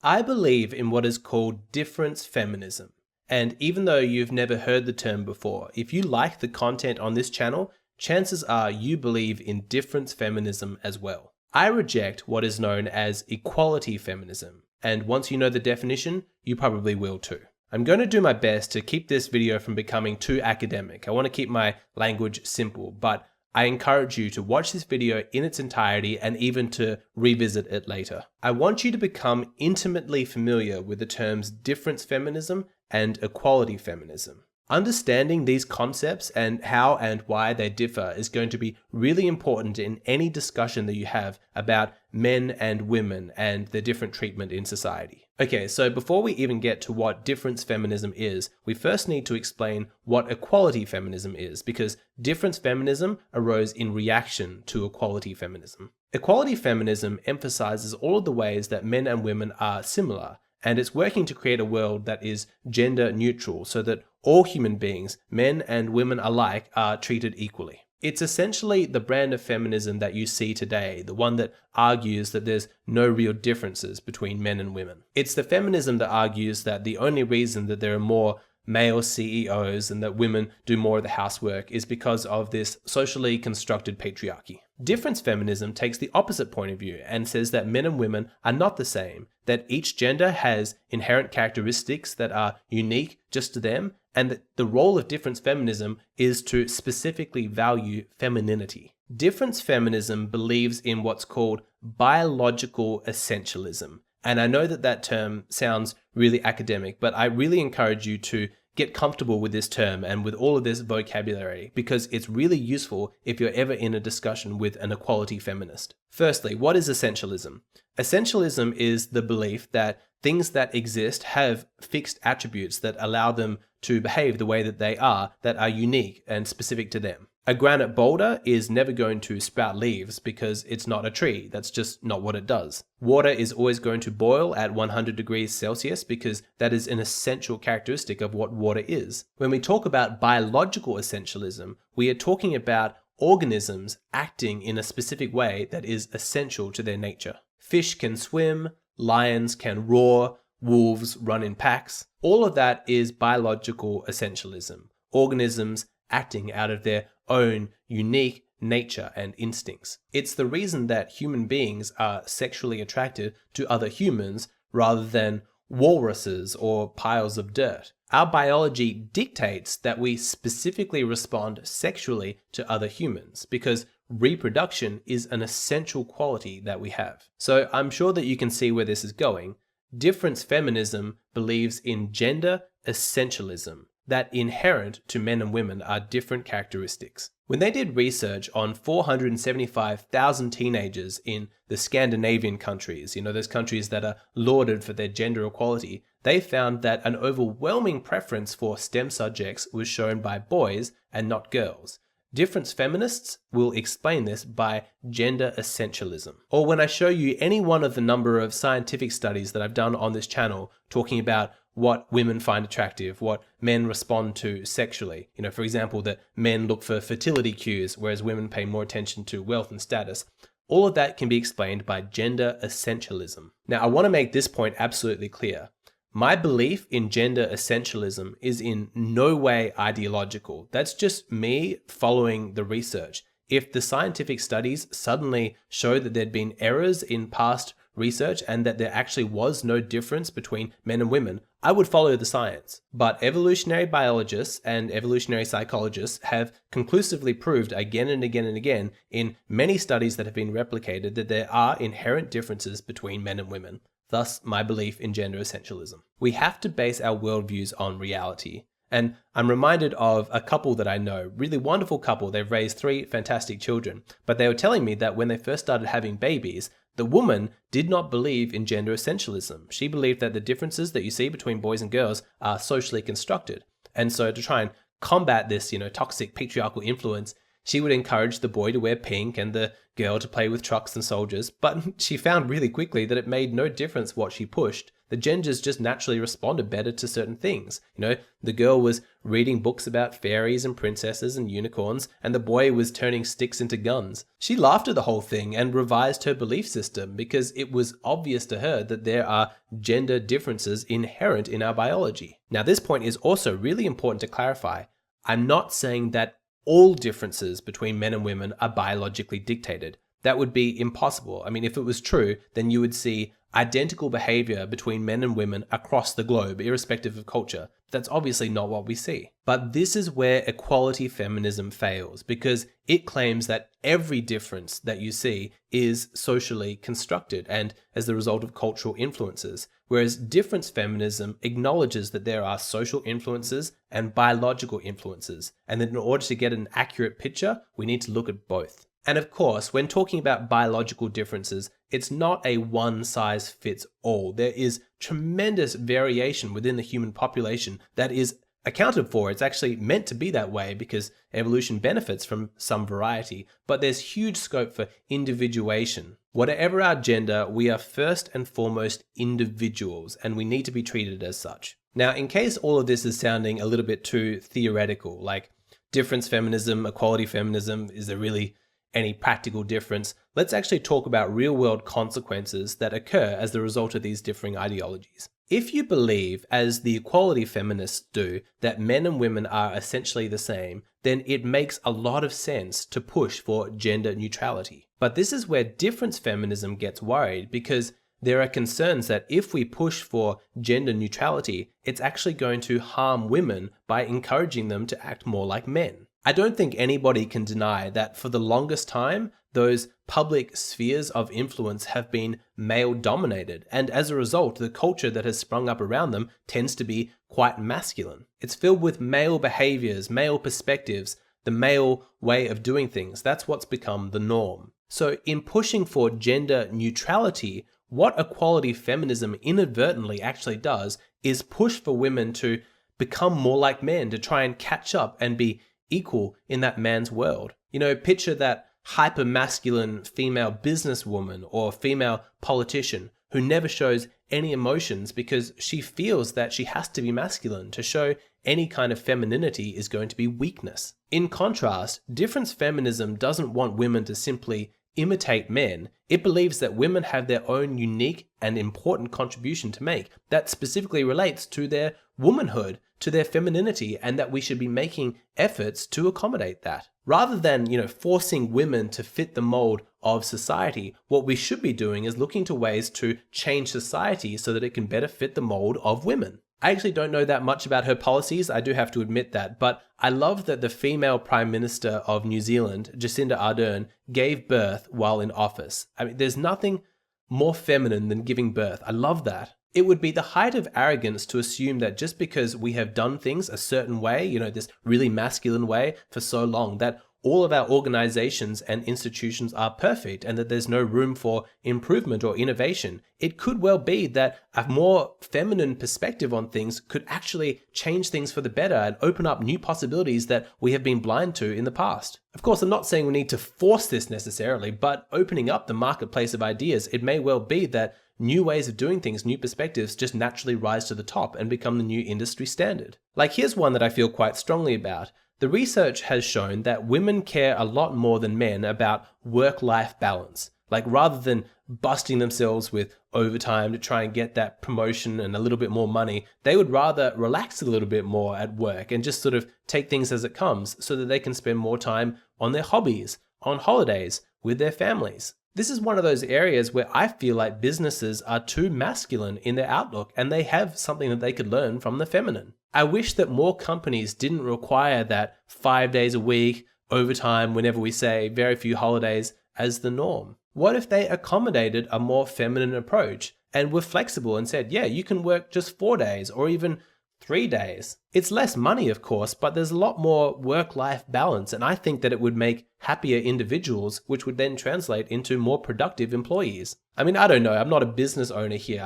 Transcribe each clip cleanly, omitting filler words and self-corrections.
I believe in what is called difference feminism. And even though you've never heard the term before, if you like the content on this channel, chances are you believe in difference feminism as well. I reject what is known as equality feminism, and once you know the definition, you probably will too. I'm going to do my best to keep this video from becoming too academic. I want to keep my language simple, but I encourage you to watch this video in its entirety and even to revisit it later. I want you to become intimately familiar with the terms difference feminism and equality feminism. Understanding these concepts and how and why they differ is going to be really important in any discussion that you have about men and women and their different treatment in society. Okay, so before we even get to what difference feminism is, we first need to explain what equality feminism is, because difference feminism arose in reaction to equality feminism. Equality feminism emphasizes all of the ways that men and women are similar, and it's working to create a world that is gender neutral so that all human beings, men and women alike, are treated equally. It's essentially the brand of feminism that you see today, the one that argues that there's no real differences between men and women. It's the feminism that argues that the only reason that there are more male CEOs and that women do more of the housework is because of this socially constructed patriarchy. Difference feminism takes the opposite point of view and says that men and women are not the same, that each gender has inherent characteristics that are unique just to them, and that the role of difference feminism is to specifically value femininity. Difference feminism believes in what's called biological essentialism. And I know that that term sounds really academic, but I really encourage you to get comfortable with this term and with all of this vocabulary, because it's really useful if you're ever in a discussion with an equality feminist. Firstly, what is essentialism? Essentialism is the belief that things that exist have fixed attributes that allow them to behave the way that they are, that are unique and specific to them. A granite boulder is never going to sprout leaves because it's not a tree. That's just not what it does. Water is always going to boil at 100 degrees Celsius because that is an essential characteristic of what water is. When we talk about biological essentialism, we are talking about organisms acting in a specific way that is essential to their nature. Fish can swim, lions can roar, wolves run in packs. All of that is biological essentialism. Organisms acting out of their own unique nature and instincts. It's the reason that human beings are sexually attracted to other humans rather than walruses or piles of dirt. Our biology dictates that we specifically respond sexually to other humans because reproduction is an essential quality that we have. So I'm sure that you can see where this is going. Difference feminism believes in gender essentialism, that inherent to men and women are different characteristics. When they did research on 475,000 teenagers in the Scandinavian countries, those countries that are lauded for their gender equality, they found that an overwhelming preference for STEM subjects was shown by boys and not girls. Difference feminists will explain this by gender essentialism. Or when I show you any one of the number of scientific studies that I've done on this channel talking about what women find attractive, what men respond to sexually. For example, that men look for fertility cues, whereas women pay more attention to wealth and status. All of that can be explained by gender essentialism. Now, I want to make this point absolutely clear. My belief in gender essentialism is in no way ideological. That's just me following the research. If the scientific studies suddenly show that there'd been errors in past research and that there actually was no difference between men and women, I would follow the science. But evolutionary biologists and evolutionary psychologists have conclusively proved again and again and again in many studies that have been replicated that there are inherent differences between men and women. Thus, my belief in gender essentialism. We have to base our worldviews on reality. And I'm reminded of a couple that I know, really wonderful couple. They've raised 3 fantastic children, but they were telling me that when they first started having babies, the woman did not believe in gender essentialism. She believed that the differences that you see between boys and girls are socially constructed. And so to try and combat this, toxic patriarchal influence, She would encourage the boy to wear pink and the girl to play with trucks and soldiers, but she found really quickly that it made no difference what she pushed. The genders just naturally responded better to certain things. The girl was reading books about fairies and princesses and unicorns, and the boy was turning sticks into guns. She laughed at the whole thing and revised her belief system because it was obvious to her that there are gender differences inherent in our biology. Now, this point is also really important to clarify. I'm not saying that all differences between men and women are biologically dictated. That would be impossible. I mean, if it was true, then you would see identical behavior between men and women across the globe, irrespective of culture. That's obviously not what we see. But this is where equality feminism fails, because it claims that every difference that you see is socially constructed and as the result of cultural influences, whereas difference feminism acknowledges that there are social influences and biological influences, and that in order to get an accurate picture, we need to look at both. And of course, when talking about biological differences, it's not a one-size-fits-all. There is tremendous variation within the human population that is accounted for. It's actually meant to be that way because evolution benefits from some variety, but there's huge scope for individuation. Whatever our gender, we are first and foremost individuals, and we need to be treated as such. Now, in case all of this is sounding a little bit too theoretical, like difference feminism, equality feminism, is there really any practical difference? Let's actually talk about real-world consequences that occur as the result of these differing ideologies. If you believe, as the equality feminists do, that men and women are essentially the same, then it makes a lot of sense to push for gender neutrality. But this is where difference feminism gets worried, because there are concerns that if we push for gender neutrality, it's actually going to harm women by encouraging them to act more like men. I don't think anybody can deny that for the longest time, those public spheres of influence have been male-dominated, and as a result, the culture that has sprung up around them tends to be quite masculine. It's filled with male behaviors, male perspectives, the male way of doing things. That's what's become the norm. So in pushing for gender neutrality, what equality feminism inadvertently actually does is push for women to become more like men, to try and catch up and be equal in that man's world. Picture that hyper-masculine female businesswoman or female politician who never shows any emotions because she feels that she has to be masculine. To show any kind of femininity is going to be weakness. In contrast, difference feminism doesn't want women to simply imitate men. It believes that women have their own unique and important contribution to make that specifically relates to their womanhood, to their femininity, and that we should be making efforts to accommodate that. Rather than, forcing women to fit the mold of society, what we should be doing is looking to ways to change society so that it can better fit the mold of women. I actually don't know that much about her policies, I do have to admit that, but I love that the female Prime Minister of New Zealand, Jacinda Ardern, gave birth while in office. I mean, there's nothing more feminine than giving birth. I love that. It would be the height of arrogance to assume that just because we have done things a certain way, this really masculine way for so long, that all of our organizations and institutions are perfect and that there's no room for improvement or innovation. It could well be that a more feminine perspective on things could actually change things for the better and open up new possibilities that we have been blind to in the past. Of course, I'm not saying we need to force this necessarily, but opening up the marketplace of ideas, it may well be that new ways of doing things, new perspectives just naturally rise to the top and become the new industry standard. Like, here's one that I feel quite strongly about. The research has shown that women care a lot more than men about work-life balance. Like, rather than busting themselves with overtime to try and get that promotion and a little bit more money, they would rather relax a little bit more at work and just sort of take things as it comes so that they can spend more time on their hobbies, on holidays, with their families. This is one of those areas where I feel like businesses are too masculine in their outlook and they have something that they could learn from the feminine. I wish that more companies didn't require that 5 days a week, overtime whenever we say, very few holidays as the norm. What if they accommodated a more feminine approach and were flexible and said, yeah, you can work just 4 days or even 3 days. It's less money, of course, but there's a lot more work-life balance, and I think that it would make happier individuals, which would then translate into more productive employees. I mean, I don't know, I'm not a business owner here.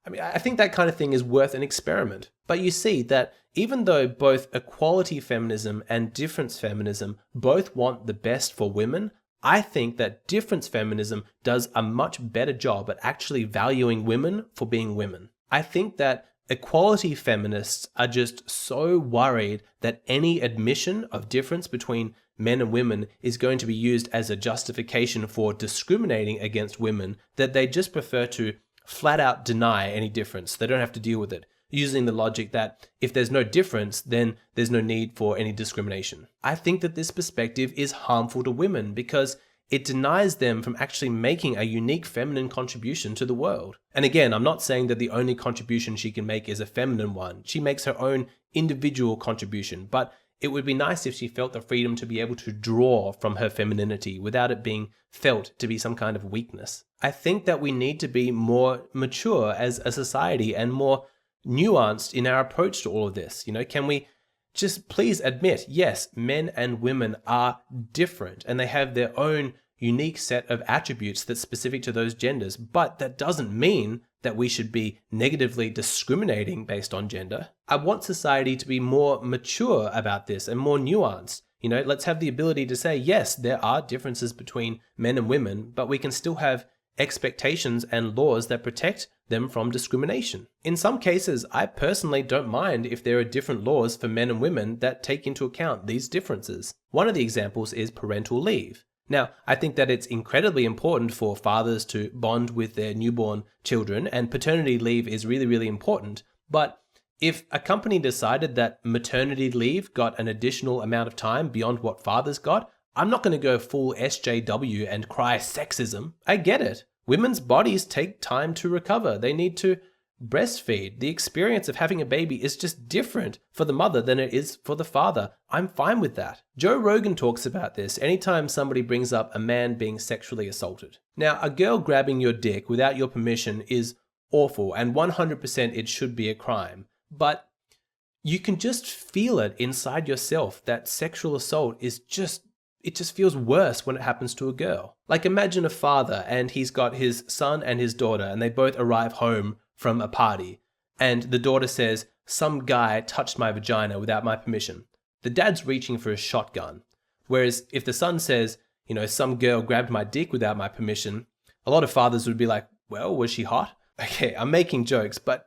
I mean, I think that kind of thing is worth an experiment. But you see that even though both equality feminism and difference feminism both want the best for women, I think that difference feminism does a much better job at actually valuing women for being women. I think that equality feminists are just so worried that any admission of difference between men and women is going to be used as a justification for discriminating against women that they just prefer to flat out deny any difference. They don't have to deal with it, using the logic that if there's no difference, then there's no need for any discrimination. I think that this perspective is harmful to women because it denies them from actually making a unique feminine contribution to the world. And again, I'm not saying that the only contribution she can make is a feminine one. She makes her own individual contribution, but it would be nice if she felt the freedom to be able to draw from her femininity without it being felt to be some kind of weakness. I think that we need to be more mature as a society and more nuanced in our approach to all of this. Can we just please admit, yes, men and women are different and they have their own unique set of attributes that's specific to those genders, but that doesn't mean that we should be negatively discriminating based on gender. I want society to be more mature about this and more nuanced. Let's have the ability to say, yes, there are differences between men and women, but we can still have expectations and laws that protect them from discrimination. In some cases, I personally don't mind if there are different laws for men and women that take into account these differences. One of the examples is parental leave. Now, I think that it's incredibly important for fathers to bond with their newborn children, and paternity leave is really, really important. But if a company decided that maternity leave got an additional amount of time beyond what fathers got, I'm not going to go full SJW and cry sexism. I get it. Women's bodies take time to recover. They need to breastfeed. The experience of having a baby is just different for the mother than it is for the father. I'm fine with that. Joe Rogan talks about this anytime somebody brings up a man being sexually assaulted. Now, a girl grabbing your dick without your permission is awful, and 100% it should be a crime. But you can just feel it inside yourself that sexual assault is it just feels worse when it happens to a girl. Like, imagine a father and he's got his son and his daughter and they both arrive home from a party and the daughter says, "Some guy touched my vagina without my permission." The dad's reaching for a shotgun. Whereas if the son says, "Some girl grabbed my dick without my permission," a lot of fathers would be like, "Well, was she hot?" Okay, I'm making jokes, but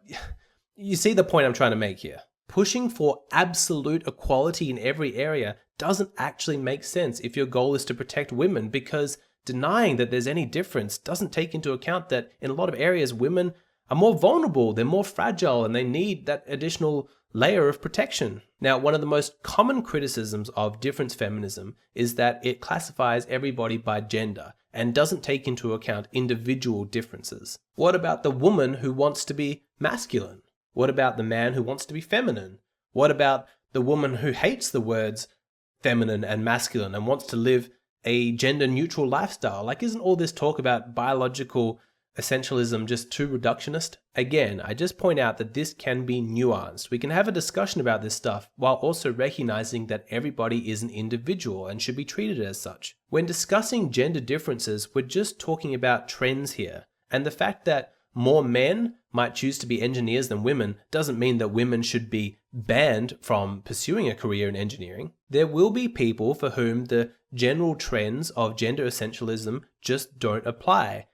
you see the point I'm trying to make here. Pushing for absolute equality in every area doesn't actually make sense if your goal is to protect women, because denying that there's any difference doesn't take into account that in a lot of areas women are more vulnerable, they're more fragile, and they need that additional layer of protection. Now, one of the most common criticisms of difference feminism is that it classifies everybody by gender and doesn't take into account individual differences. What about the woman who wants to be masculine? What about the man who wants to be feminine? What about the woman who hates the words feminine and masculine and wants to live a gender-neutral lifestyle? Like, isn't all this talk about biological essentialism just too reductionist? Again, I just point out that this can be nuanced. We can have a discussion about this stuff while also recognizing that everybody is an individual and should be treated as such. When discussing gender differences, we're just talking about trends here. And the fact that more men might choose to be engineers than women doesn't mean that women should be banned from pursuing a career in engineering. There will be people for whom the general trends of gender essentialism just don't apply.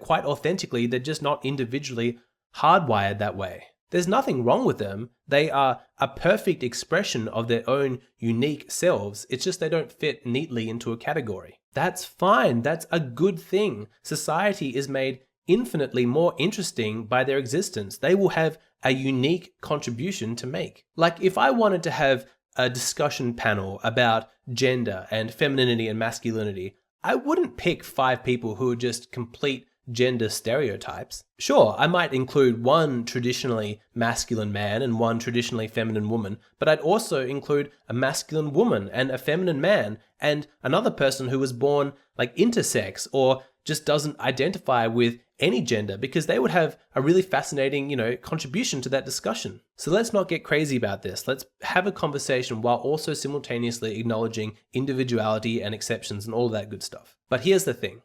Quite authentically, they're just not individually hardwired that way. There's nothing wrong with them. They are a perfect expression of their own unique selves. It's just they don't fit neatly into a category. That's fine. That's a good thing. Society is made infinitely more interesting by their existence. They will have a unique contribution to make. Like, if I wanted to have a discussion panel about gender and femininity and masculinity, I wouldn't pick 5 people who are just complete gender stereotypes. Sure, I might include one traditionally masculine man and one traditionally feminine woman, but I'd also include a masculine woman and a feminine man and another person who was born like intersex or just doesn't identify with any gender, because they would have a really fascinating, contribution to that discussion. So let's not get crazy about this. Let's have a conversation while also simultaneously acknowledging individuality and exceptions and all of that good stuff. But here's the thing.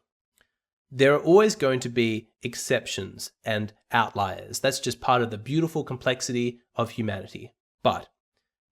There are always going to be exceptions and outliers. That's just part of the beautiful complexity of humanity. But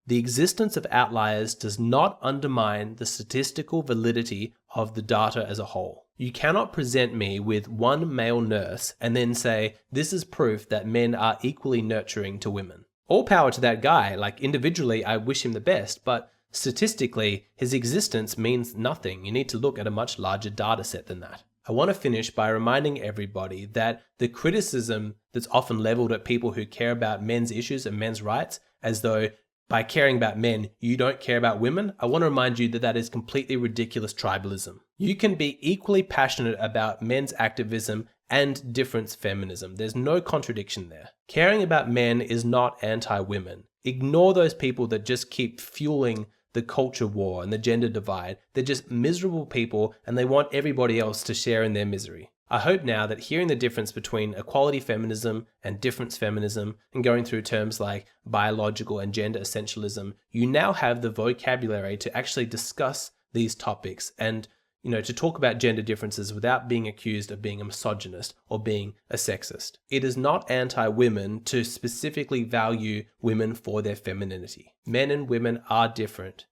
the existence of outliers does not undermine the statistical validity of the data as a whole. You cannot present me with one male nurse and then say, this is proof that men are equally nurturing to women. All power to that guy. Like, individually, I wish him the best, but statistically, his existence means nothing. You need to look at a much larger data set than that. I want to finish by reminding everybody that the criticism that's often leveled at people who care about men's issues and men's rights, as though by caring about men, you don't care about women, I want to remind you that that is completely ridiculous tribalism. You can be equally passionate about men's activism and difference feminism. There's no contradiction there. Caring about men is not anti-women. Ignore those people that just keep fueling the culture war and the gender divide. They're just miserable people and they want everybody else to share in their misery. I hope now that hearing the difference between equality feminism and difference feminism and going through terms like biological and gender essentialism, you now have the vocabulary to actually discuss these topics and, to talk about gender differences without being accused of being a misogynist or being a sexist. It is not anti-women to specifically value women for their femininity. Men and women are different,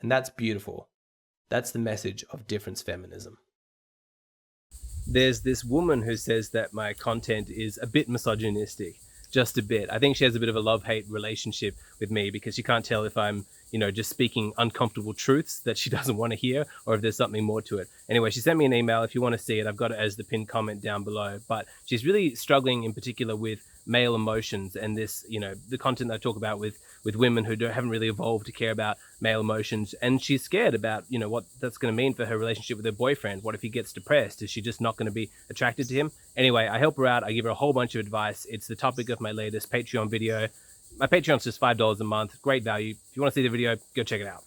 and that's beautiful. That's the message of difference feminism. There's this woman who says that my content is a bit misogynistic, just a bit. I think she has a bit of a love-hate relationship with me because she can't tell if I'm, just speaking uncomfortable truths that she doesn't want to hear or if there's something more to it. Anyway, she sent me an email. If you want to see it, I've got it as the pinned comment down below. But she's really struggling in particular with male emotions and this, the content that I talk about with women who haven't really evolved to care about male emotions. And she's scared about, what that's going to mean for her relationship with her boyfriend. What if he gets depressed? Is she just not going to be attracted to him? Anyway, I help her out. I give her a whole bunch of advice. It's the topic of my latest Patreon video. My Patreon's just $5 a month. Great value. If you want to see the video, go check it out.